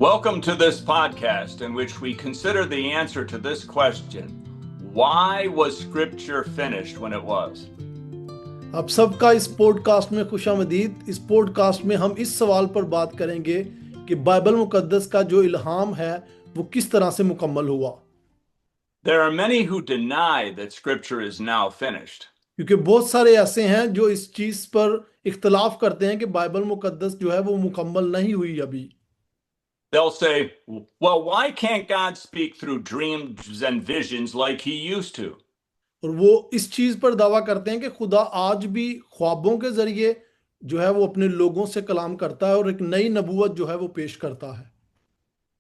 Welcome to this podcast in which we consider the answer to this question: why was Scripture finished when it was? आप सबका इस podcast में खुशामदीद। इस podcast में हम इस सवाल पर बात करेंगे कि बाइबल मुकद्दस का जो इल्हाम है वो किस तरह से मुकम्मल हुआ। There are many who deny that Scripture is now finished. क्योंकि बहुत सारे ऐसे हैं जो इस चीज़ पर इख्तलाफ करते हैं कि बाइबल मुकद्दस जो है वो मुकम्मल नहीं हुई अभी। They'll say, well, why can't God speak through dreams and visions like he used to? और वो इस चीज़ पर दावा करते हैं कि खुदा आज भी ख्वाबों के जरिए जो है वो अपने लोगों से कलाम करता है और एक नई नबूवत जो है वो पेश करता है।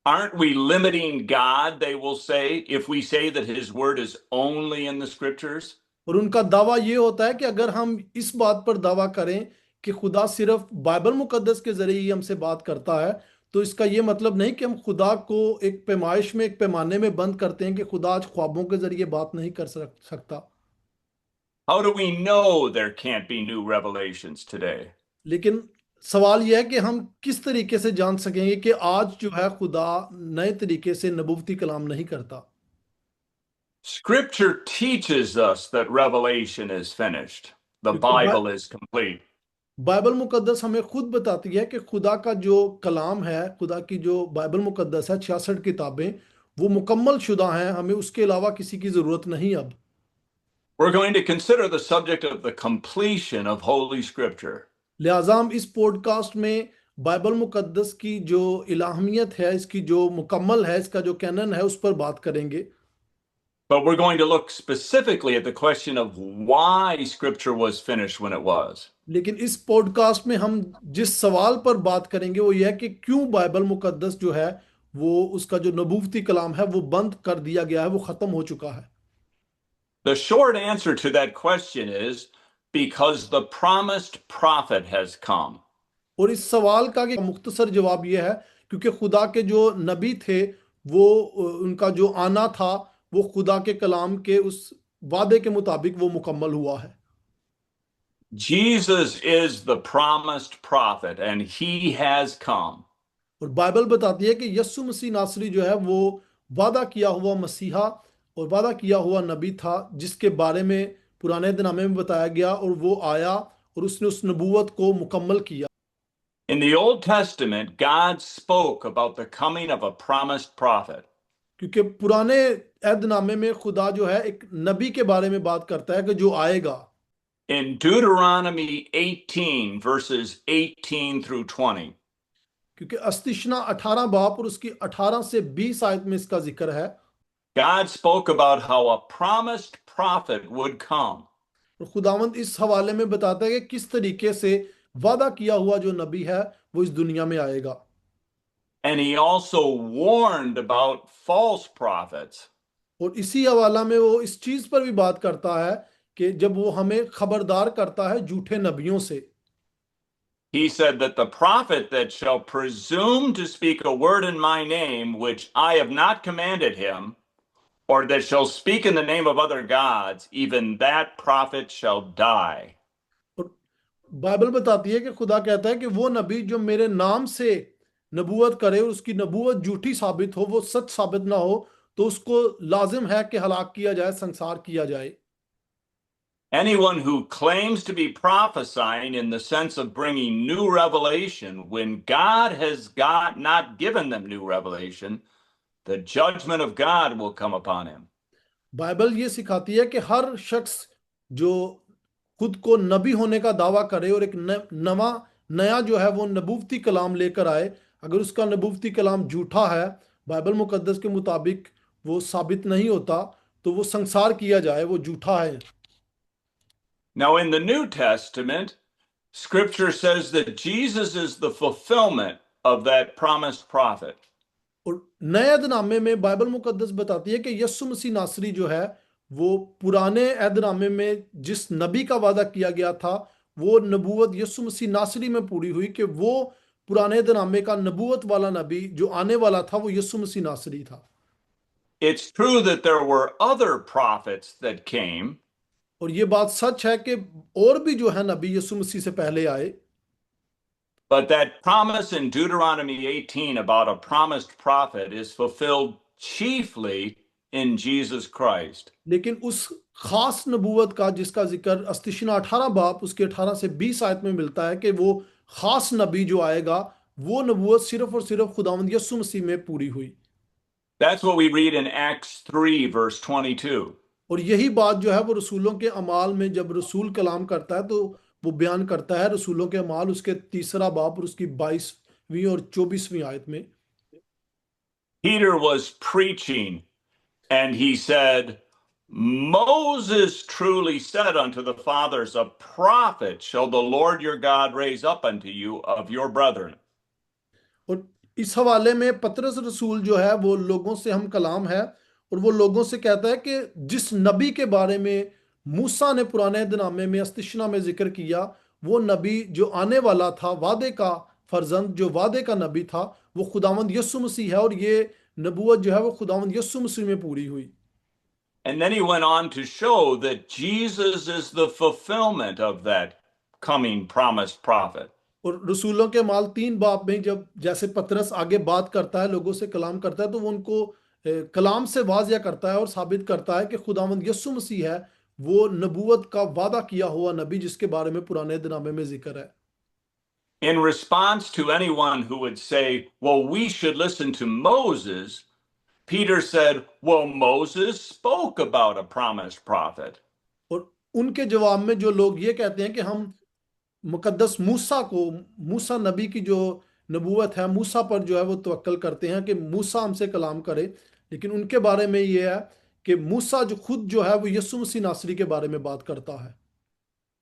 Aren't we limiting God, they will say, if we say that his word is only in the Scriptures? और उनका दावा ये होता है कि अगर हम इस बात पर दावा करें कि खुदा सिर्फ बाइबल मुकद्दस के जरिए ही हमसे बात करता है, तो इसका ये मतलब नहीं कि हम खुदा को एक पैमाइश में, एक पैमाने में बंद करते हैं कि खुदा आज ख्वाबों के जरिए बात नहीं कर सकता। How do we know there can't be new revelations today? लेकिन सवाल यह है कि हम किस तरीके से जान सकेंगे कि आज जो है खुदा नए तरीके से नबूवती कलाम नहीं करता। Scripture teaches us that revelation is finished. The क्योंकि Bible is complete. बाइबल मुकद्दस हमें खुद बताती है कि खुदा का जो कलाम है, खुदा की जो बाइबल मुकद्दस है, 66 किताबें, वो मुकम्मल शुदा हैं। हमें उसके अलावा किसी की ज़रूरत नहीं अब। We're going to consider the subject of the completion of Holy Scripture. लिहाजा हम इस पॉडकास्ट में बाइबल मुकद्दस की जो इलाहमियत है, इसकी जो मुकम्मल है, इसका जो कैनन है, उस पर बात करेंगे। But we're going to look specifically at the question of why Scripture was finished when it was. लेकिन इस पॉडकास्ट में हम जिस सवाल पर बात करेंगे वो यह है कि क्यों बाइबल मुकद्दस जो है वो उसका जो नबूवती कलाम है वो बंद कर दिया गया है, वो ख़त्म हो चुका है। The short answer to that question is because the promised prophet has come. और इस सवाल का कि मुख्तसर जवाब यह है क्योंकि खुदा के जो नबी थे वो उनका जो आना था वो खुदा के कलाम के उस वादे के मुताबिक वो मुकम्मल हुआ है। Jesus is the promised prophet and he has come. और बाइबल बताती है कि यस्सु मसीह नासरी जो है वो वादा किया हुआ मसीहा और वादा किया हुआ नबी था जिसके बारे में पुराने दिनामे में बताया गया, और वो आया और उसने उस नबूवत को मुकम्मल किया। In the Old Testament, God spoke about the coming of a promised prophet. क्योंकि पुराने अहदनामे में खुदा जो है एक नबी के बारे में बात करता है कि जो आएगा। In Deuteronomy 18, verses 18 through 20, क्योंकि अस्तिशना 18 बाप और उसकी 18 से 20 आयत में इसका जिक्र है। God spoke about how a promised prophet would come. और खुदावंद इस हवाले में बताता है कि किस तरीके से वादा किया हुआ जो नबी है वो इस दुनिया में आएगा। And he also warned about false prophets. और इसी हवाला में वो इस चीज पर भी बात करता है कि जब वो हमें खबरदार करता है झूठे नबियों से। He said that the prophet that shall presume to speak a word in my name, which I have not commanded him, or that shall speak in the name of other gods, even that prophet shall die. और Bible बताती है कि खुदा कहता है कि वो नबी जो मेरे नाम से नबूवत करे और उसकी नबूवत झूठी साबित हो, वो सच साबित ना हो, तो उसको लाजिम है कि हलाक किया जाए, संसार किया जाए। Anyone who claims to be prophesying in the sense of bringing new revelation when God has not given them new revelation, the judgment of God will come upon him. Bible ये सिखाती है कि हर शख्स जो खुद को नबी होने का दावा करे और एक नया जो है वो नबूवती कलाम लेकर आए, अगर उसका नबूवती कलाम झूठा है, बाइबल मुकद्दस के मुताबिक वो साबित नहीं होता, तो वो संसार किया जाए, वो झूठा है। Now, in the New Testament, Scripture says that Jesus is the fulfillment of that promised prophet. और नए अहदनामे में बाइबल मुकद्दस बताती है कि यस्सु मसीह नासरी जो है वो पुराने अहदनामे में जिस नबी का वादा किया गया था वो नबूवत यस्सु मसीह नासरी में पूरी हुई कि वो पुराने अहदनामे का नबूवत वाला नबी जो आने वाला था वो यस्सु मसीह नासरी था। It's true that there were other prophets that came, और ये बात सच है कि और भी जो है नबी यीशु मसीह से पहले आए, But that promise in Deuteronomy 18 about a promised prophet is fulfilled chiefly in Jesus Christ. लेकिन उस खास नबूवत का जिसका जिक्र अस्तिशना 18 बाब उसके 18 से 20 आयत में मिलता है कि वो खास नबी जो आएगा वो नबूवत सिर्फ और सिर्फ खुदावंद यीशु मसीह में पूरी हुई। That's what we read in Acts 3, verse 22. और यही बात जो है वो रसूलों के अमाल में जब रसूल कलाम करता है तो वो बयान करता है रसूलों के अमाल उसके 3 बाब और उसकी 22वीं और 24वीं आयत में। Peter was preaching and he said, Moses truly said unto the fathers, a prophet shall the Lord your God raise up unto you of your brethren. और इस हवाले में पतरस रसूल जो है वो लोगों से हम कलाम है और वो लोगों से कहता है कि जिस नबी के बारे में मूसा ने पुराने दिनामे में अस्तिशना में जिक्र किया वो नबी जो आने वाला था वादे का फर्जंद जो वादे का नबी था वो खुदावंद यीशु मसीह है और ये नबूवत जो है वो खुदावंद यीशु मसीह में पूरी हुई। And then he went on to show that Jesus is the fulfillment of that coming promised prophet. और रसूलों के माल 3 बाब में जब जैसे पतरस आगे बात करता है लोगों से कलाम करता है तो वो उनको कलाम से वाजिया करता है और साबित करता है कि खुदावंद यीशु मसीह है वो नबूवत का वादा किया हुआ नबी जिसके बारे में पुराने दिनामे में जिक्र है। In response to anyone who would say, well, we should listen to Moses, Peter said, well, Moses spoke about a promised prophet. और उनके जवाब में जो लोग ये कहते हैं कि हम मुकद्दस मूसा नबी की जो नबूवत है मूसा पर जो है वो तवक्कल करते हैं कि मूसा हमसे कलाम करे, लेकिन उनके बारे में ये है कि मूसा जो खुद जो है वो यीशु मसीह नासरी के बारे में बात करता है।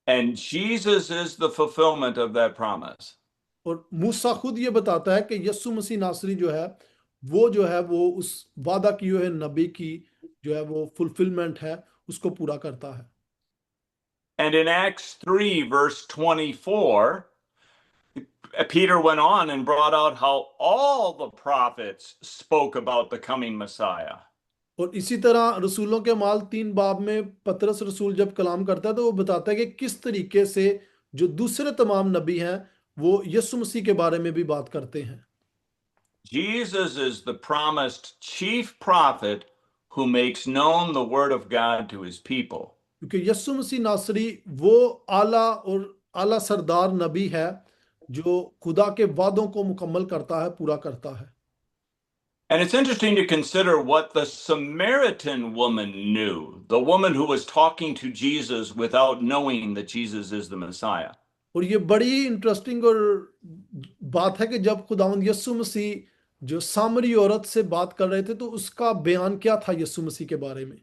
And Jesus is the fulfillment of that promise. और मूसा खुद ये बताता है कि यीशु मसीह नासरी जो है वो उस वादा किए हुए नबी की जो है वो फुलफिलमेंट है उसको पूरा करता है। And in Acts 3, verse 24, Peter went on and brought out how all the prophets spoke about the coming Messiah. और इसी तरह रसूलों के माल 3 बाब में पतरस रसूल जब कलाम करता है तो वो बताता है कि किस तरीके से जो दूसरे तमाम नबी हैं वो यीशु मसीह के बारे में भी बात करते हैं। Jesus is the promised chief prophet who makes known the word of God to his people. क्योंकि यीशु मसीह नासरी वो आला सरदार नबी है जो खुदा के वादों को मुकम्मल करता है पूरा करता है। And it's interesting to consider what the Samaritan woman knew, the woman who was talking to Jesus without knowing that Jesus is the Messiah. और ये बड़ी इंटरेस्टिंग और बात है कि जब खुदावंद यीशु मसीह जो सामरी औरत से बात कर रहे थे तो उसका बयान क्या था यीशु मसीह के बारे में।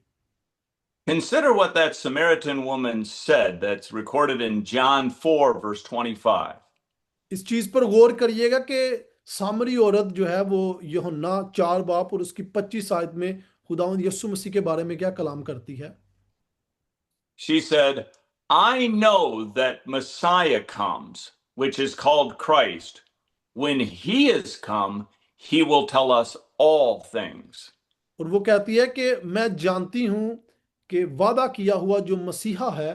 Consider what that Samaritan woman said that's recorded in John 4, verse 25. इस चीज पर गौर करिएगा कि सामरी औरत जो है वो यूहन्ना 4 बाब और उसकी 25 आयत में खुदावंद यीशु मसीह के बारे में क्या कलाम करती है। She said, I know that Messiah comes, which is called Christ. When he is come, he will tell us all things. और वो कहती है कि मैं जानती हूं कि वादा किया हुआ जो मसीहा है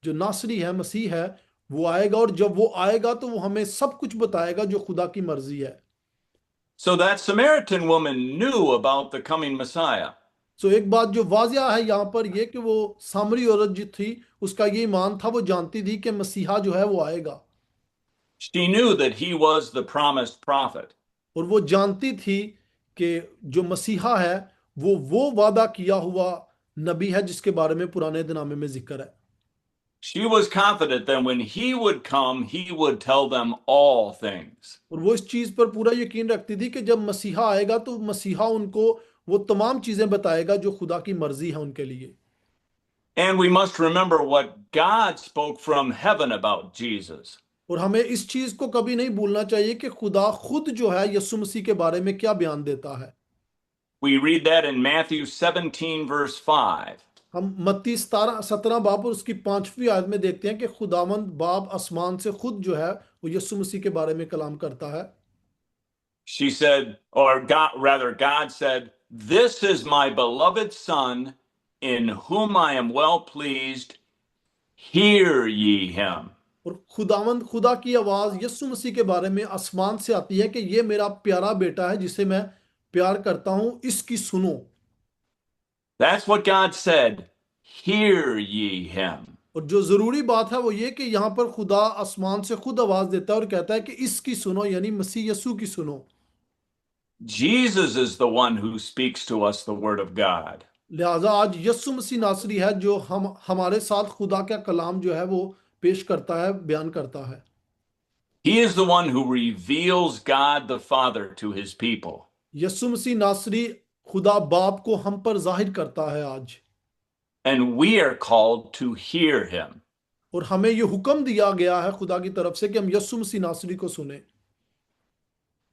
जो नासरी है मसीह है वो आएगा और जब वो आएगा तो वो हमें सब कुछ बताएगा जो खुदा की मर्जी है। So that Samaritan woman knew about the coming Messiah. सो एक बात जो वाजिया है यहाँ पर ये कि वो सामरी औरत जो थी उसका ये ईमान था वो जानती थी कि मसीहा जो है वो आएगा। She knew that he was the promised prophet. और वो जानती थी कि जो मसीहा है वो वादा किया हुआ नबी है जिसके बारे में पुराने दिनामे में जिक्र है। She was confident that when he would come, he would tell them all things. और वो इस चीज पर पूरा यकीन रखती थी कि जब मसीहा आएगा तो मसीहा उनको वो तमाम चीजें बताएगा जो खुदा की मर्जी है उनके लिए। And we must remember what God spoke from heaven about Jesus. और हमें इस चीज को कभी नहीं भूलना चाहिए कि खुदा खुद जो है यीशु मसीह के बारे में क्या बयान देता है। We read that in Matthew 17, verse 5. हम मत्ती 17 बाब और उसकी 5वीं आयत में देखते हैं कि खुदावंद बाप आसमान से खुद जो है वो यीशु मसीह के बारे में कलाम करता है। She said, or God said, this is my beloved son in whom I am well pleased. Hear ye him. और खुदावंद खुदा की आवाज यीशु मसीह के बारे में आसमान से आती है कि ये मेरा प्यारा बेटा है जिसे मैं प्यार करता हूं, इसकी सुनो। That's what God said. Hear ye him. और जो जरूरी बात है वो ये कि यहाँ पर खुदा आसमान से खुद आवाज देता है और कहता है कि इसकी सुनो, यानी मसीह यीशु की सुनो। Jesus is the one who speaks to us the word of God. लिहाजा आज यीशु मसीह नासरी है जो हमारे साथ खुदा का कलाम जो है वो पेश करता है, बयान करता है। He is the one who reveals God the Father to his people. यीशु मसीह नासरी खुदा बाप को हम पर जाहिर करता है आज। And we are called to hear him. और हमें ये हुक्म दिया गया है खुदा की तरफ से कि हम यीशु मसीह नासरी को सुने।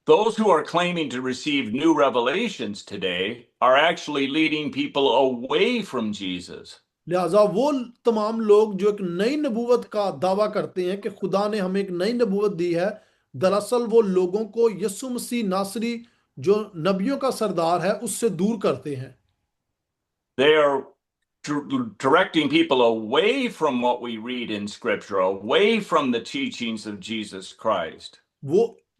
Those who are claiming to receive new revelations today are actually leading people away from Jesus. लिहाजा वो तमाम लोग जो एक नई नबूवत का दावा करते हैं कि खुदा ने हमें एक नई नबूवत दी है, दरअसल वो लोगों को यीशु मसीह नासरी जो नबियों का सरदार है उससे दूर करते हैं। They are directing people away from what we read in Scripture, away from the teachings of Jesus Christ.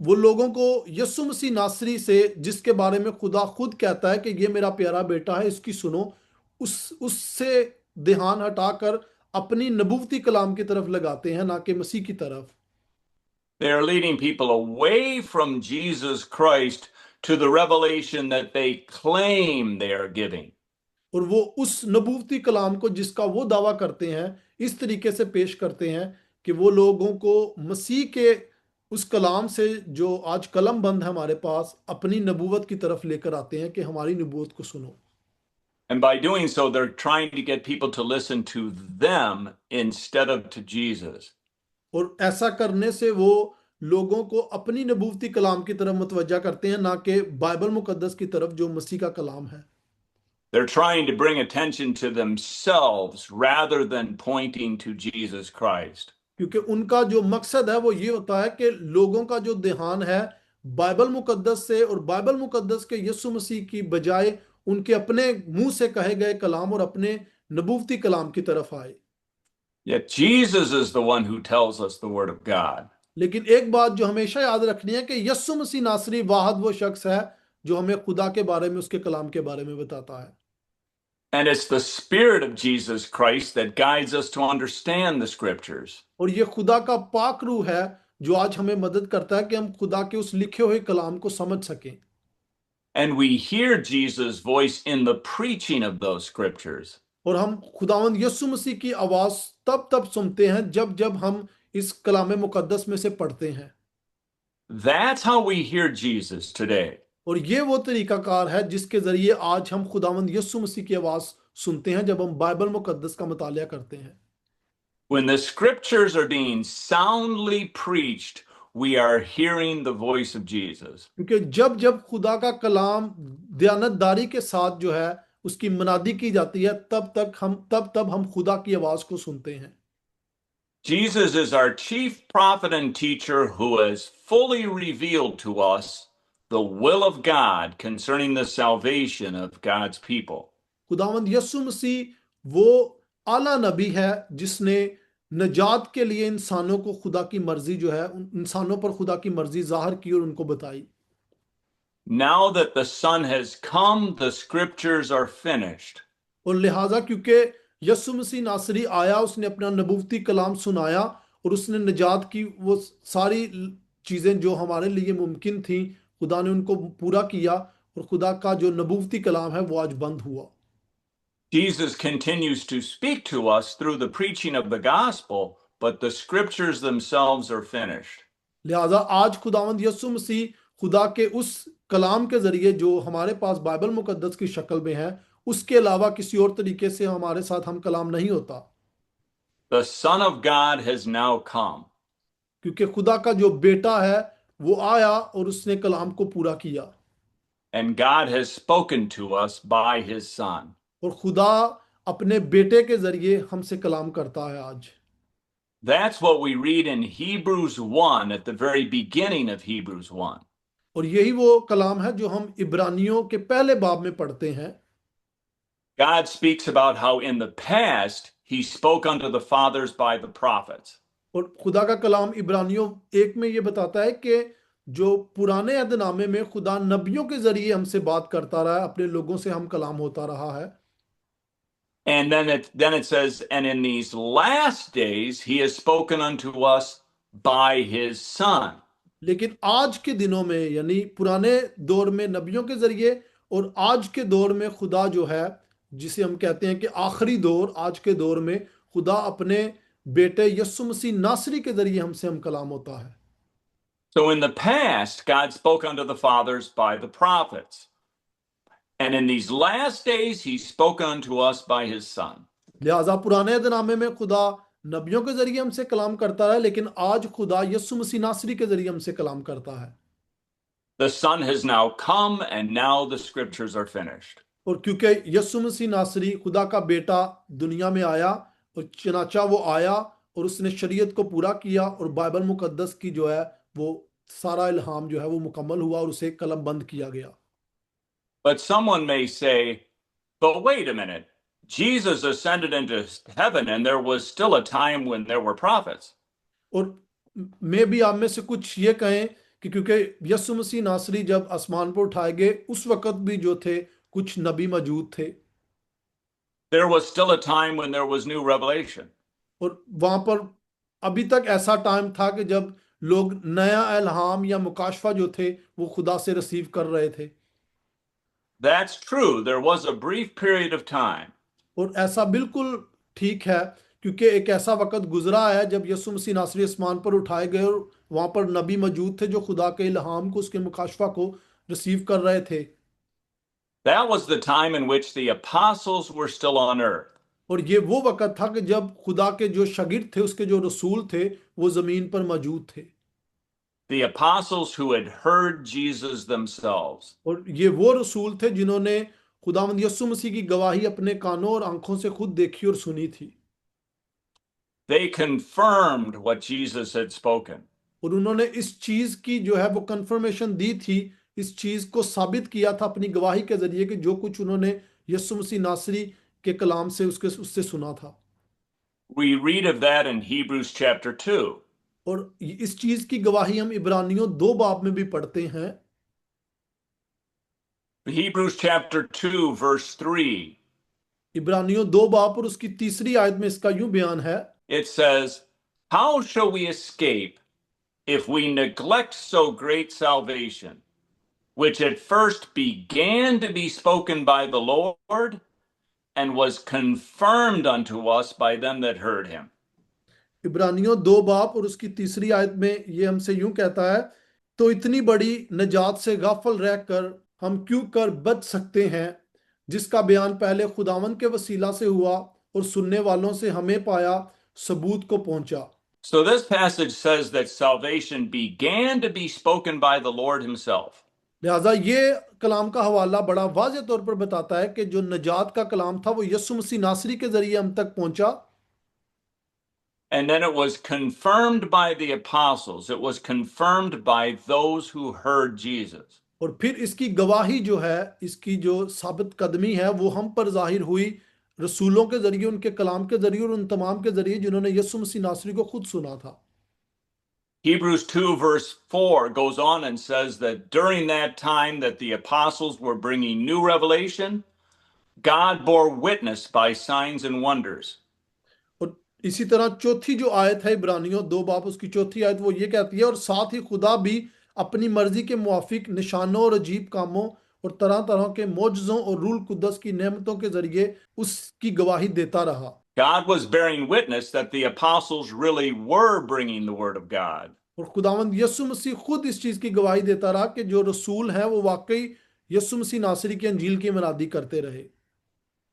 वो लोगों को यीशु मसीह नासरी से, जिसके बारे में खुदा खुद कहता है कि ये मेरा प्यारा बेटा है, इसकी सुनो, उससे ध्यान हटाकर अपनी नबूवती कलाम की तरफ लगाते हैं, ना कि मसीह की तरफ। They are leading people away from Jesus Christ to the revelation that they claim they are giving. और वो उस नबूवती कलाम को जिसका वो दावा करते हैं इस तरीके से पेश करते हैं कि वो लोगों को मसीह के उस कलाम से जो आज कलम बंद है हमारे पास, अपनी नबूवत की तरफ लेकर आते हैं कि हमारी नबूवत को सुनो। And by doing so, they're trying to get people to listen to them instead of to Jesus. और ऐसा करने से वो लोगों को अपनी नबूवती कलाम की तरफ मुतवज्जा करते हैं, ना कि बाइबल मुकद्दस की तरफ जो मसीह का कलाम है। They're trying to bring attention to themselves rather than pointing to Jesus Christ. क्योंकि उनका जो मकसद है वो ये होता है कि लोगों का जो ध्यान है बाइबल मुकद्दस से और बाइबल मुकद्दस के यीशु मसीह की बजाय उनके अपने मुंह से कहे गए कलाम और अपने नबूवती कलाम की तरफ आए। Yet Jesus is the one who tells us the word of God. लेकिन एक बात जो हमेशा याद रखनी है कि यीशु मसीह नासरी वाहद वो शख्स है जो हमें खुदा के बारे में, उसके कलाम के बारे में बताता है। And it's the Spirit of Jesus Christ that guides us to understand the Scriptures. और ये खुदा का पाक रूह है जो आज हमें मदद करता है कि हम खुदा के उस लिखे हुए कलाम को समझ सकें। And we hear Jesus' voice in the preaching of those Scriptures. और हम खुदावंद यीशु मसीह की आवाज तब सुनते हैं जब जब हम इस कलाम मुकद्दस में से पढ़ते हैं। That's how we hear Jesus today. और ये वो तरीकाकार है जिसके जरिए आज हम खुदावंद यीशु मसीह की आवाज सुनते हैं जब हम बाइबल मुकद्दस का मुतालिया करते हैं। When the Scriptures are being soundly preached, we are hearing the voice of Jesus. क्योंकि जब जब खुदा का कलाम दयानतदारी के साथ जो है उसकी मनादी की जाती है, तब हम खुदा की आवाज को सुनते हैं। Jesus is our chief prophet and teacher who has fully revealed to us the will of God concerning the salvation of God's people. खुदावंद यीशु मसीह वो आला नबी है जिसने नजात के लिए इंसानों को खुदा की मर्जी जो है, इंसानों पर खुदा की मर्जी जाहिर की और उनको बताई। Now that the Son has come, the Scriptures are finished. और लिहाजा क्योंकि यीशु मसीह नासरी आया, उसने अपना नबूवती कलाम सुनाया और उसने नजात की वो सारी चीजें जो हमारे लिए मुमकिन थी, खुदा ने उनको पूरा किया और खुदा का जो नबूवती कलाम है वो आज बंद हुआ। Jesus continues to speak to us through the preaching of the gospel, but the Scriptures themselves are finished. लिहाजा आज खुदावंद यीशु मसीह खुदा के उस कलाम के जरिए जो हमारे पास बाइबल मुकद्दस की शक्ल में है, उसके अलावा किसी और तरीके से हमारे साथ हम कलाम नहीं होता। The Son of God has now come. क्योंकि खुदा का जो बेटा है वो आया और उसने कलाम को पूरा किया। And God has spoken to us by his Son. और खुदा अपने बेटे के जरिए हमसे कलाम करता है आज। That's what we read in Hebrews 1 at the very beginning of Hebrews 1. और यही वो कलाम है जो हम इब्रानियों के पहले बाब में पढ़ते हैं। God speaks about how in the past he spoke unto the fathers by the prophets. और खुदा का कलाम इब्रानियों 1 में ये बताता है कि जो पुराने अहदनामे में खुदा नबियों के जरिए हमसे बात करता रहा है, अपने लोगों से हम कलाम होता रहा है। And then it says, and in these last days he has spoken unto us by his son. लेकिन आज के दिनों में, यानी पुराने दौर में नबियों के जरिए, और आज के दौर में खुदा जो है, जिसे हम कहते हैं कि आखिरी दौर, आज के दौर में खुदा अपने बेटे यस्सु मसीह नासरी के जरिए हमसे हम कलाम होता है। So in the past, God spoke unto the fathers by the prophets. And in these last days, he's spoken unto us by his son. लिहाजा पुराने अहदनामे में खुदा नबियों के जरिए हमसे कलाम करता है, लेकिन आज खुदा यस्सु मसीह नासरी के जरिए हमसे कलाम करता है। The son has now come, and now the scriptures are finished. और क्योंकि यस्सु मसीह नासरी खुदा का बेटा दुनिया में आया, और चनाचा वो आया और उसने शरीयत को पूरा किया, और बाइबल मुकद्दस की जो है वो सारा इल्हाम जो है वो मुकम्मल हुआ और उसे कलम बंद किया गया। But someone may say, but wait a minute. Jesus ascended into heaven, and there was still a time when there were prophets. और मैं भी आप में से कुछ ये कहें कि क्योंकि यस्सु मसीह नासरी जब आसमान पर उठाए गए, उस वक्त भी जो थे कुछ नबी मौजूद थे, There was still a time when there was new revelation. और वहां पर अभी तक ऐसा टाइम था कि जब लोग नया इल्हाम या मुकाशफा जो थे वो खुदा से रिसीव कर रहे थे। That's true. There was a brief period of time. और ऐसा बिल्कुल ठीक है, क्योंकि एक ऐसा वक्त गुजरा है जब यस्सु मसीह नासरी आसमान पर उठाए गए और वहां पर नबी मौजूद थे जो खुदा के इल्हाम को, उसके मुकाशफा को रिसीव कर रहे थे। That was the time in which the apostles were still on earth. और ये वो वक्त था कि जब खुदा के जो शागिर्द थे, उसके जो रसूल थे, वो जमीन पर मौजूद थे। The apostles who had heard Jesus themselves. और ये वो रसूल थे जिन्होंने खुदावंद यस्सु मसीह की गवाही अपने कानों और आंखों से खुद देखी और सुनी थी। They confirmed what Jesus had spoken. और उन्होंने इस चीज की जो है वो कंफर्मेशन दी थी, इस चीज को साबित किया था अपनी गवाही के जरिए कि जो कुछ उन्होंने यस्सु मसीह नासरी के कलाम से उससे सुना था। We read of that in Hebrews chapter 2. और इस चीज की गवाही हम इब्रानियों 2 बाब में भी पढ़ते हैं। Hebrews chapter 2 verse 3. इब्रानियों 2 बाब और उसकी 3री आयत में इसका यूं बयान है, It says, how shall we escape if we neglect so great salvation, which at first began to be spoken by the Lord and was confirmed unto us by them that heard him? इब्रानियों 2 बाब और उसकी 3री आयत में ये हमसे यूं कहता है, तो इतनी बड़ी निजात से गाफल रहकर हम क्यों कर बच सकते हैं, जिसका बयान पहले खुदावन के वसीला से हुआ और सुनने वालों से हमें पाया सबूत को पहुंचा। So this passage says that salvation began to be spoken by the Lord himself. लिहाजा ये कलाम का हवाला बड़ा वाज़ेह तौर पर बताता है कि जो निजात का कलाम था वो यस्सु मसीह नासरी के जरिए हम तक पहुंचा, And then it was confirmed by the apostles. It was confirmed by those who heard Jesus. और फिर इसकी गवाही जो है, इसकी जो साबित कदमी है वो हम पर जाहिर हुई रसूलों के जरिए, उनके कलाम के जरिए और उन तमाम के जरिए जिन्होंने यस्सु मसीह नासरी को खुद सुना था। Hebrews 2 verse 4 goes on and says that during that time that the apostles were bringing new revelation, God bore witness by signs and wonders. और इसी तरह चौथी जो आयत है इब्रानियों 2 बाब उसकी चौथी आयत वो ये कहती है, और साथ ही खुदा भी अपनी मर्जी के मुआफिक निशानों और अजीब कामों और तरह तरह के मौजज़ों और रूल कुद्दस की नेमतों के जरिए उसकी गवाही देता रहा। God was bearing witness that the apostles really were bringing the word of God. और खुदावंद यस्सु मसीह खुद इस चीज की गवाही देता रहा कि जो रसूल हैं वो वाकई यस्सु मसीह नासरी की अंजील की मनादी करते रहे।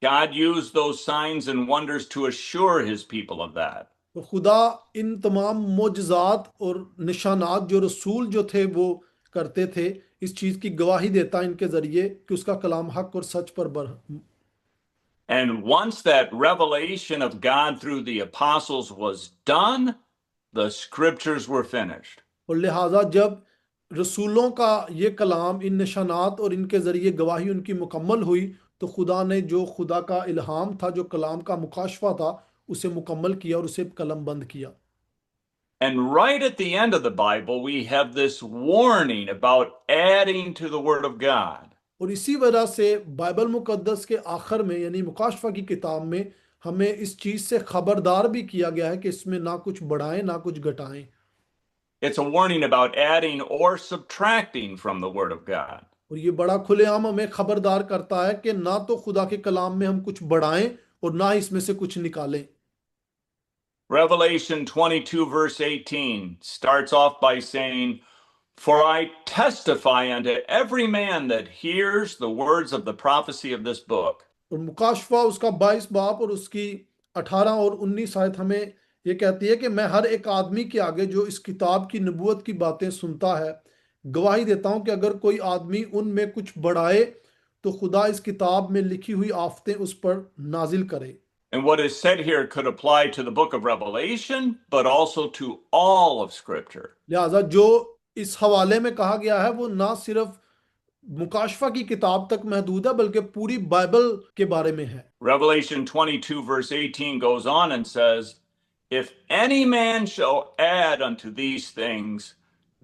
God used those signs and wonders to assure his people of that. तो खुदा इन तमाम मोजज़ात और निशानात जो रसूल जो थे वो करते थे, इस चीज की गवाही देता इनके जरिए कि उसका कलाम हक और सच पर And once that revelation of God through the apostles was done, the scriptures were finished. और लिहाजा जब रसूलों का ये कलाम, इन निशानात और इनके जरिए गवाही उनकी मुकम्मल हुई, तो खुदा ने जो खुदा का इल्हाम था, जो कलाम का मुकाशफा था, उसे मुकम्मल किया और उसे कलम बंद किया। And right at the end of the Bible, we have this warning about adding to the Word of God. और इसी वजह से बाइबल मुकद्दस के आखिर में यानी मुकाशफा की किताब में हमें इस चीज से खबरदार भी किया गया है कि इसमें ना कुछ बढ़ाएं ना कुछ घटाएं। It's a warning about adding or subtracting from the Word of God. और ये बड़ा खुलेआम हमें खबरदार करता है कि ना तो खुदा के कलाम में हम कुछ बढ़ाएं और ना ही इसमें से कुछ निकालें। Revelation 22, verse 18 starts off by saying, "For I testify unto every man that hears the words of the prophecy of this book." और मुकाशफा उसका 22 बाब और उसकी 18 और 19 आयत हमें ये कहती है कि मैं हर एक आदमी के आगे जो इस किताब की नबूवत की बातें सुनता है गवाही देता हूं कि अगर कोई आदमी उनमें कुछ बढ़ाए तो खुदा इस किताब में लिखी हुई आफतें उस पर नाजिल करे। And what is said here could apply to the book of Revelation, but also to all of Scripture. लिहाजा जो इस हवाले में कहा गया है वो ना सिर्फ मुकाशफा की किताब तक महदूद है बल्कि पूरी बाइबल के बारे में है। Revelation 22, verse 18 goes on and says, "If any man shall add unto these things,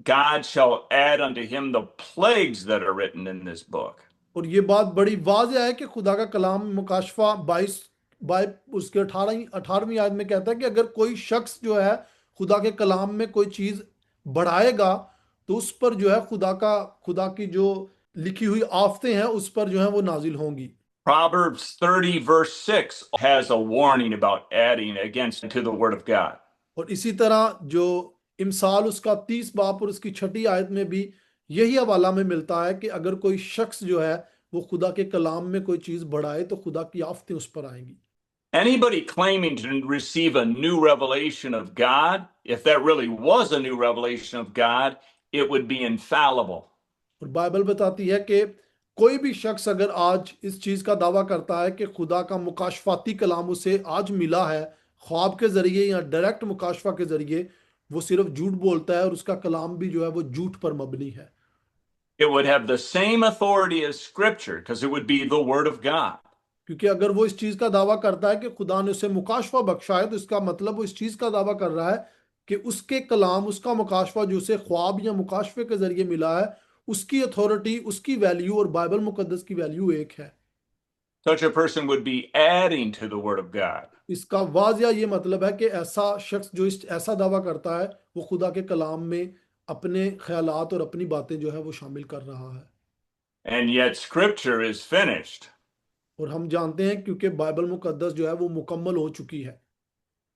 God shall add unto him the plagues that are written in this book." और ये बात बड़ी वाज़ेह है कि खुदा का कलाम मुकाशफा 22 बाय उसके 18वीं आयत में कहता है कि अगर कोई शख्स जो है खुदा के कलाम में कोई चीज बढ़ाएगा तो उस पर जो है खुदा की जो लिखी हुई आफतें हैं उस पर जो है वो नाजिल होंगी। Proverbs 30, verse 6 has a warning about adding against to the word of God. और इसी तरह जो इमसाल उसका 30 बाब और उसकी 6ठी आयत में भी यही हवाला में मिलता है कि अगर कोई शख्स जो है वो खुदा के कलाम में कोई चीज बढ़ाए तो खुदा की आफतें उस पर आएंगी। Anybody claiming to receive a new revelation of God, if that really was a new revelation of God, it would be infallible. और बाइबल बताती है कि कोई भी शख्स अगर आज इस चीज का दावा करता है कि खुदा का मुकाशफाती कलाम उसे आज मिला है ख्वाब के जरिए या डायरेक्ट मुकाशफा के जरिए, वो सिर्फ झूठ बोलता है और उसका कलाम भी जो है वो झूठ पर मबनी है। It would have the same authority as Scripture because it would be the Word of God. क्योंकि अगर वो इस चीज का दावा करता है कि खुदा ने उसे मुकाशफा बख्शा है तो इसका मतलब वो इस चीज का दावा कर रहा है कि उसके कलाम उसका मुकाशफा जो उसे ख्वाब या मुकाशफे के जरिए मिला है उसकी अथॉरिटी उसकी वैल्यू और बाइबल मुकद्दस की वैल्यू एक है। Such a person would be adding to the Word of God. इसका वाजिया ये मतलब है कि ऐसा शख्स जो ऐसा दावा करता है वो खुदा के कलाम में अपने ख्यालात और अपनी बातें जो है वो शामिल कर रहा है। And yet Scripture is finished. और हम जानते हैं क्योंकि बाइबल मुकद्दस जो है वो मुकम्मल हो चुकी है।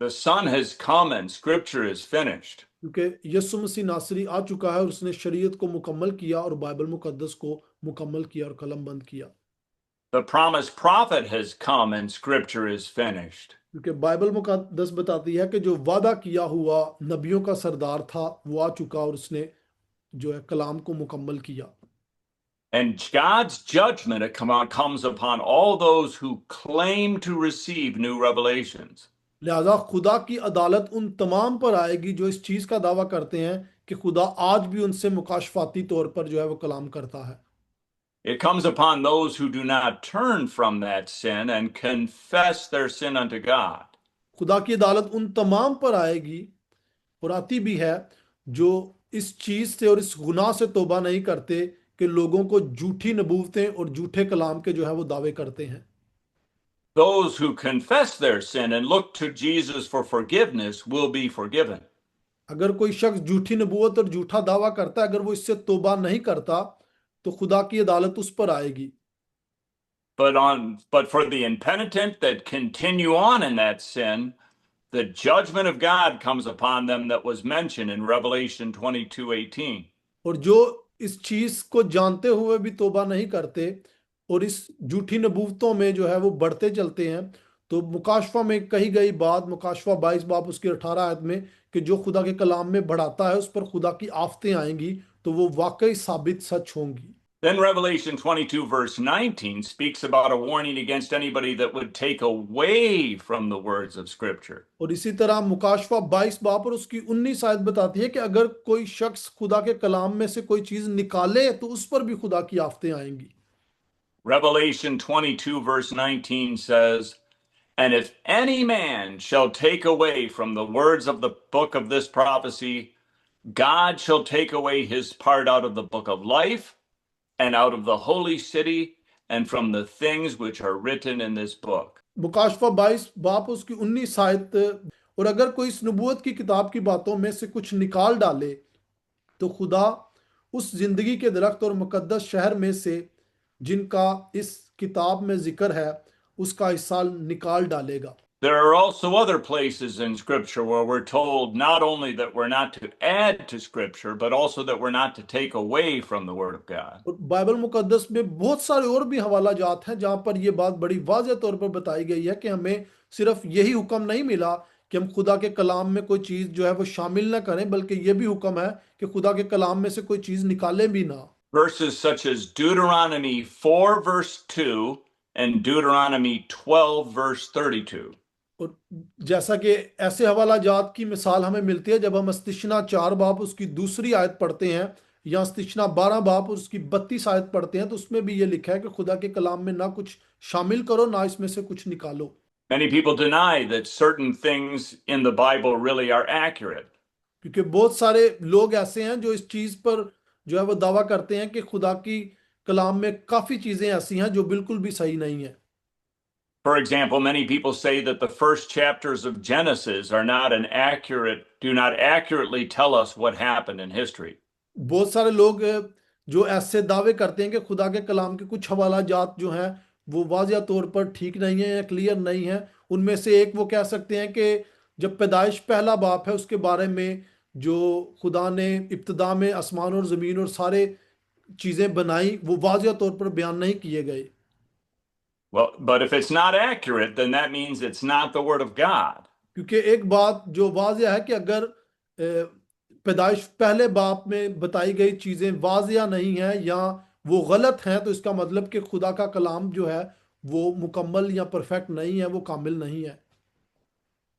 The Son has come and Scripture is finished. क्योंकि यीशु मसीह नासरी आ चुका है और उसने शरीयत को मुकम्मल किया और बाइबल मुकद्दस को मुकम्मल किया और कलम बंद किया। The promised prophet has come and Scripture is finished. क्योंकि बाइबल मुकद्दस बताती है कि जो वादा किया हुआ नबियों का सरदार था वो आ चुका और उसने जो है कलाम को मुकम्मल किया। And God's judgment comes upon all those who claim to receive new revelations. लिहाजा खुदा की अदालत उन तमाम पर आएगी जो इस चीज का दावा करते हैं कि खुदा आज भी उनसे मुकाशफाती तौर पर जो है वो कलाम करता है। It comes upon those who do not turn from that sin and confess their sin unto God. खुदा की अदालत उन तमाम पर आएगी और आती भी है जो इस चीज से और इस गुनाह से तौबा नहीं करते कि लोगों को झूठी नबूवतें और झूठे कलाम के जो है वो दावे करते हैं। Those who confess their sin and look to Jesus for forgiveness will be forgiven. अगर कोई शख्स झूठी नबूवत और झूठा दावा करता है अगर वो इससे तौबा नहीं करता तो खुदा की अदालत उस पर आएगी। But for the impenitent that continue on in that sin, the judgment of God comes upon them that was mentioned in Revelation 22:18. और जो इस चीज को जानते हुए भी तौबा नहीं करते और इस झूठी नबूवतों में जो है वो बढ़ते चलते हैं तो मुकाशफा में कही गई बात मुकाशफा 22 बाब उसकी 18 आयत में कि जो खुदा के कलाम में बढ़ाता है उस पर खुदा की आफतें आएंगी तो वो वाकई साबित सच होंगी। Then Revelation 22, verse 19 speaks about a warning against anybody that would take away from the words of Scripture. और इसी तरह मुकाशफा 22 बाब और उसकी 19 आयत बताती है कि अगर कोई शख्स खुदा के कलाम में से कोई चीज निकाले तो उस पर भी खुदा की आफतें आएंगी। Revelation 22, verse 19 says, And if any man shall take away from the words of the book of this prophecy, God shall take away his part out of the book of life and out of the holy city and from the things which are written in this book. मुकाशफा 22 बाप उसकी 19 आयत। और अगर कोई इस नबूवत की किताब की बातों में से कुछ निकाल डाले तो खुदा उस जिंदगी के दरख्त और मुकद्दस शहर में से जिनका इस किताब में जिक्र है उसका हिस्सा निकाल डालेगा। There are also other places in Scripture where we're told not only that we're not to add to Scripture, but also that we're not to take away from the Word of God. और Bible मुकद्दस में बहुत सारे और भी हवाला जात हैं जहां पर यह बात बड़ी वाज़ेह तौर पर बताई गई है कि हमें सिर्फ यही हुक्म नहीं मिला कि हम खुदा के कलाम में कोई चीज़ जो है वो शामिल ना करें, बल्कि यह भी हुक्म है कि खुदा के कलाम में से कोई चीज़ निकालें भी ना। Verses such as Deuteronomy 4, verse 2, and Deuteronomy 12, verse 32. और जैसा कि ऐसे हवाला जात की मिसाल हमें मिलती है जब हम इस्तिशना 4 बाब उसकी दूसरी आयत पढ़ते हैं या इस्तिशना 12 बाब उसकी 32 आयत पढ़ते हैं, तो उसमें भी ये लिखा है कि खुदा के कलाम में ना कुछ शामिल करो ना इसमें से कुछ निकालो। Many people deny that certain things in the Bible really are accurate. क्योंकि बहुत सारे लोग ऐसे हैं जो इस चीज पर जो है वो दावा करते हैं कि खुदा की कलाम में काफी चीजें ऐसी हैं जो बिल्कुल भी सही नहीं है। For example, many people say that the first chapters of Genesis do not accurately tell us what happened in history. बहुत सारे लोग जो ऐसे दावे करते हैं कि खुदा के कलाम के कुछ हवाला जात जो हैं वो वाज़िया तौर पर ठीक नहीं है या क्लियर नहीं है। उनमें से एक वो कह सकते हैं कि जब पैदाइश पहला बाप है उसके बारे में जो खुदा ने इब्तिदा में आसमान और ज़मीन और सारे चीज़ें बनाई वो वाज़िया तौर पर बयान नहीं किए गए। Well, but if it's not accurate, then that means it's not the Word of God. क्योंकि एक बात जो वाज़िया है कि अगर पैदाइश पहले बाप में बताई गई चीज़ें वाज़िया नहीं है या वो गलत हैं, तो इसका मतलब कि खुदा का कलाम जो है वो मुकम्मल या परफेक्ट नहीं है, वो कामिल नहीं है।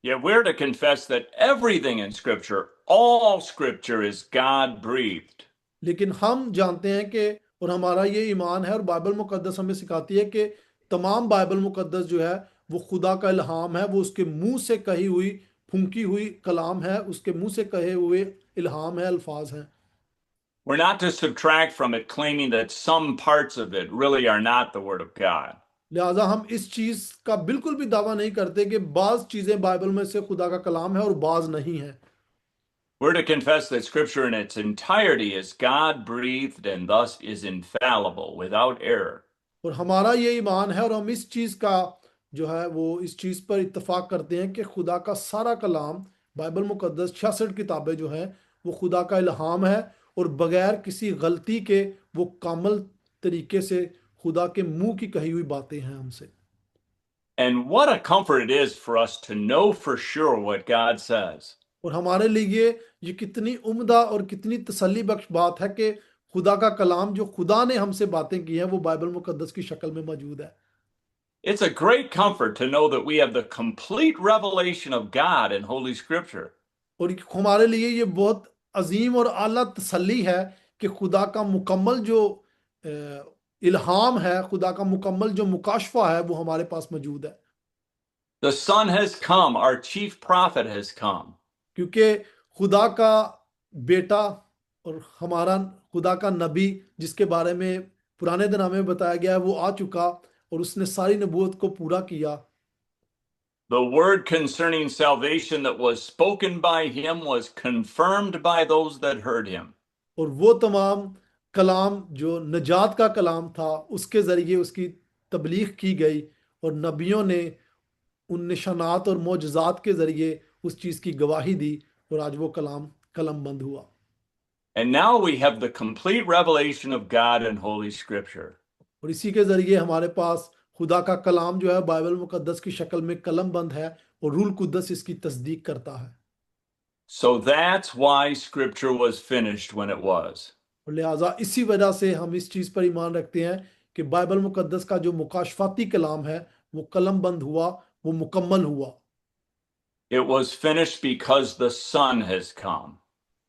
Yet we're to confess that everything in Scripture, all Scripture, is God breathed. लेकिन हम जानते हैं कि और हमारा ये ईमान है और बाइबल मुकद्दस हमें सिखाती है कि तमाम बाइबल मुकद्दस जो है वो खुदा का इल्हाम है, वो उसके मुंह से कही हुई फूंकी हुई कलाम है, उसके मुंह से कहे हुए इल्हाम है, अल्फाज हैं। We're not to subtract from it, claiming that some parts of it really are not the Word of God. लिहाजा हम इस चीज का बिल्कुल भी दावा नहीं करते कि बाज चीजें बाइबल में से खुदा का कलाम है और बाज नहीं है। We're to confess that Scripture in its entirety is God breathed and thus is infallible, without error. और हमारा ये ईमान है और हम इस चीज का जो है वो इस चीज पर इत्तफाक करते हैं कि खुदा का सारा कलाम बाइबल मुकद्दस 66 किताबें जो हैं वो खुदा का इल्हाम है और बगैर किसी गलती के वो कामल तरीके से खुदा के मुंह की कही हुई बातें हैं हमसे। And what a comfort it is for us to know for sure what God says. और हमारे लिए ये कितनी उम्दा और कितनी तसल्ली बख्श बात है कि खुदा का कलाम जो खुदा ने हमसे बातें की हैं वो बाइबल मुकद्दस की शक्ल में मौजूद है। It's a great comfort to know that we have the complete revelation of God in Holy Scripture. और हमारे लिए ये बहुत अजीम और आला तसल्ली है कि खुदा का मुकम्मल जो इल्हाम है, खुदा का मुकम्मल जो मुकाशफा है वो हमारे पास मौजूद है। The Son has come, our chief prophet has come. क्योंकि खुदा का बेटा और हमारा खुदा का नबी जिसके बारे में पुराने दिनामे में बताया गया है वो आ चुका और उसने सारी नबूवत को पूरा किया। The word concerning salvation that was spoken by him was confirmed by those that heard him. और वो तमाम कलाम जो नजात का कलाम था उसके ज़रिए उसकी तबलीग की गई और नबियों ने उन निशानात और मोजज़ात के ज़रिए उस चीज़ की गवाही दी और आज वो कलाम कलमबंद हुआ। And now we have the complete revelation of God in Holy Scripture. और इसी के ज़रिए हमारे पास खुदा का कलाम जो है बाइबल मुकद्दस की शक्ल में कलमबंद है और रूल कुद्दस इसकी तस्दीक करता है। So that's why Scripture was finished when it was. और लिहाजा इसी वजह से हम इस चीज़ पर ईमान रखते हैं कि बाइबल मुकद्दस का जो मुकाशफाती कलाम है वो कलमबंद हुआ, वो मुकम्मल हुआ। It was finished because the Son has come.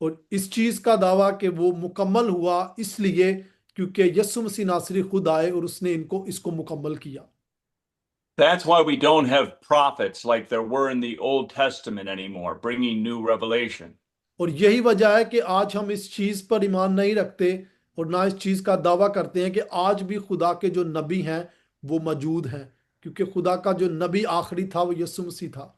और इस चीज़ का दावा कि वो मुकम्मल हुआ इसलिए क्योंकि यीशु मसीह नासरी खुद आए और उसने इसको मुकम्मल किया। That's why we don't have prophets like there were in the Old Testament anymore, bringing new revelation. और यही वजह है कि आज हम इस चीज पर ईमान नहीं रखते और ना इस चीज का दावा करते हैं कि आज भी खुदा के जो नबी हैं वो मौजूद हैं, क्योंकि खुदा का जो नबी आखिरी था वो यीशु मसीह था।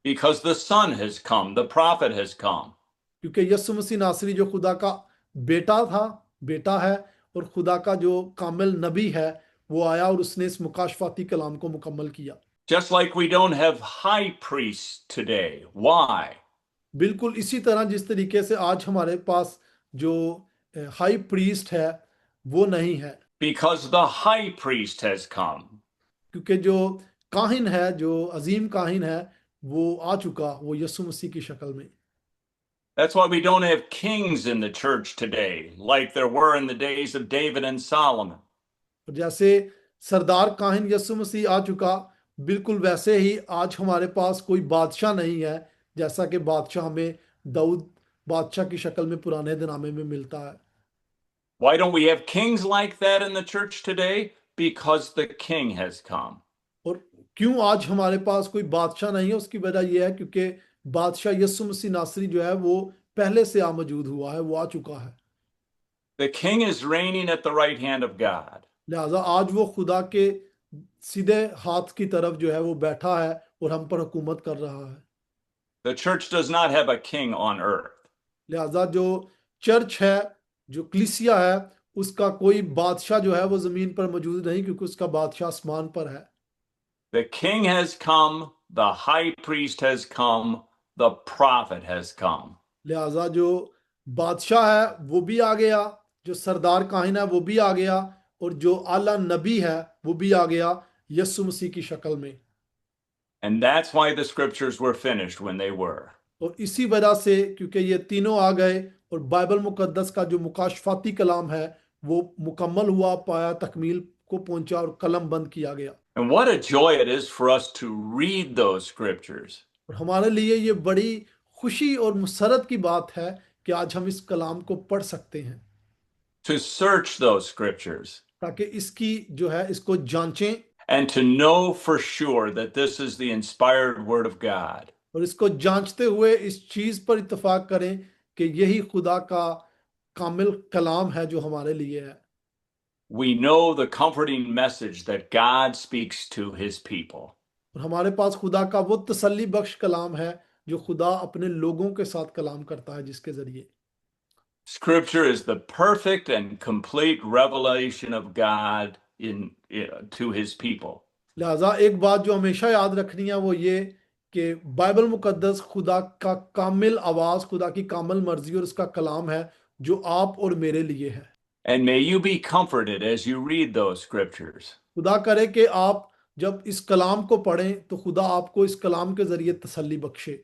Because the Son has come, the prophet has come. क्योंकि यीशु मसीह नासरी जो खुदा का बेटा है, और खुदा का जो कामिल नबी है वो आया और उसने इस मुकाशफाती कलाम को मुकम्मल किया। Just like we don't have high priests today. Why? बिल्कुल इसी तरह जिस तरीके से आज हमारे पास जो हाई प्रीस्ट है वो नहीं है, Because the high priest has come. क्योंकि जो काहिन है, जो अजीम काहिन है वो आ चुका, वो यीशु मसीह की शक्ल में। That's why we don't have kings in the church today, like there were in the days of David and Solomon. और जैसे सरदार काहिन यीशु मसीह आ चुका, बिल्कुल वैसे ही आज हमारे पास कोई बादशाह नहीं है, जैसा कि बादशाह हमें दाऊद बादशाह की शक्ल में पुराने दिनामे में मिलता है। Why don't we have kings like that in the church today? Because the king has come. और क्यों आज हमारे पास कोई बादशाह नहीं है, उसकी वजह यह है क्योंकि बादशाह यीशु मसीह नासरी जो है वो पहले से मौजूद हुआ है, वो आ चुका है। The king is reigning at the right hand of God. लिहाजा आज वो खुदा के सीधे हाथ की तरफ जो है वो बैठा है और हम पर हुकूमत कर रहा है। The church does not have a king on earth. लिहाजा जो चर्च है, जो कलीसिया है, उसका कोई बादशाह जो है वो जमीन पर मौजूद नहीं, क्योंकि उसका बादशाह आसमान पर है। The king has come, the high priest has come, the prophet has come. लिहाजा जो बादशाह है वो भी आ गया, जो सरदार काहिन है वो भी आ गया, और जो आला नबी है वो भी आ गया यीशु मसीह की शक्ल में। And that's why the scriptures were finished when they were. और इसी वजह से, क्योंकि ये तीनों आ गए और बाइबल मुकद्दस का जो मुकाशफाती कलाम है वो मुकम्मल हुआ, पाया, तकमील को पहुंचा और कलम बंद किया गया। And what a joy it is for us to read those scriptures. और हमारे लिए ये बड़ी खुशी और मुसरत की बात है कि आज हम इस कलाम को पढ़ सकते हैं, To search those scriptures. ताकि इसकी जो है इसको जांचें And to know for sure that this is the inspired word of God. और इसको जांचते हुए इस चीज पर इत्तेफाक करें कि यही खुदा का कामिल कलाम है जो हमारे लिए है। We know the comforting message that God speaks to his people. और हमारे पास खुदा का वो तसल्ली बख्श कलाम है जो खुदा अपने लोगों के साथ कलाम करता है, जिसके जरिए Scripture is the perfect and complete revelation of God to his people. लिहाजा एक बात जो हमेशा याद रखनी है वो ये कि बाइबल मुकद्दस खुदा का कामिल आवाज, खुदा की कामिल मर्जी और उसका कलाम है जो आप और मेरे लिए है। And may you be comforted as you read those scriptures. खुदा करे कि आप जब इस कलाम को पढ़ें तो खुदा आपको इस कलाम के जरिए तसल्ली बख्शे।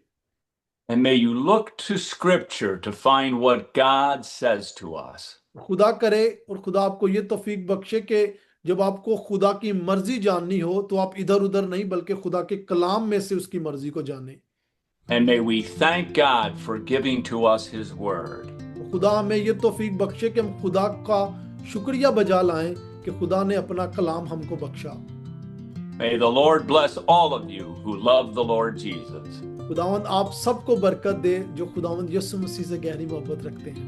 And may you look to scripture to find what God says to us. खुदा करे और खुदा आपको ये तौफीक बख्शे कि जब आपको खुदा की मर्जी जाननी हो तो आप इधर उधर नहीं बल्कि खुदा के कलाम में से उसकी मर्जी को जाने। And may we thank God for giving to us his word. खुदा हमें ये तौफीक बख्शे कि हम खुदा का शुक्रिया बजा लाएं कि खुदा ने अपना कलाम हमको बख्शा। May the Lord bless all of you who love the Lord Jesus. खुदावंद आप सबको बरकत दे जो खुदावंद यीशु मसीह से गहरी मोहब्बत रखते हैं।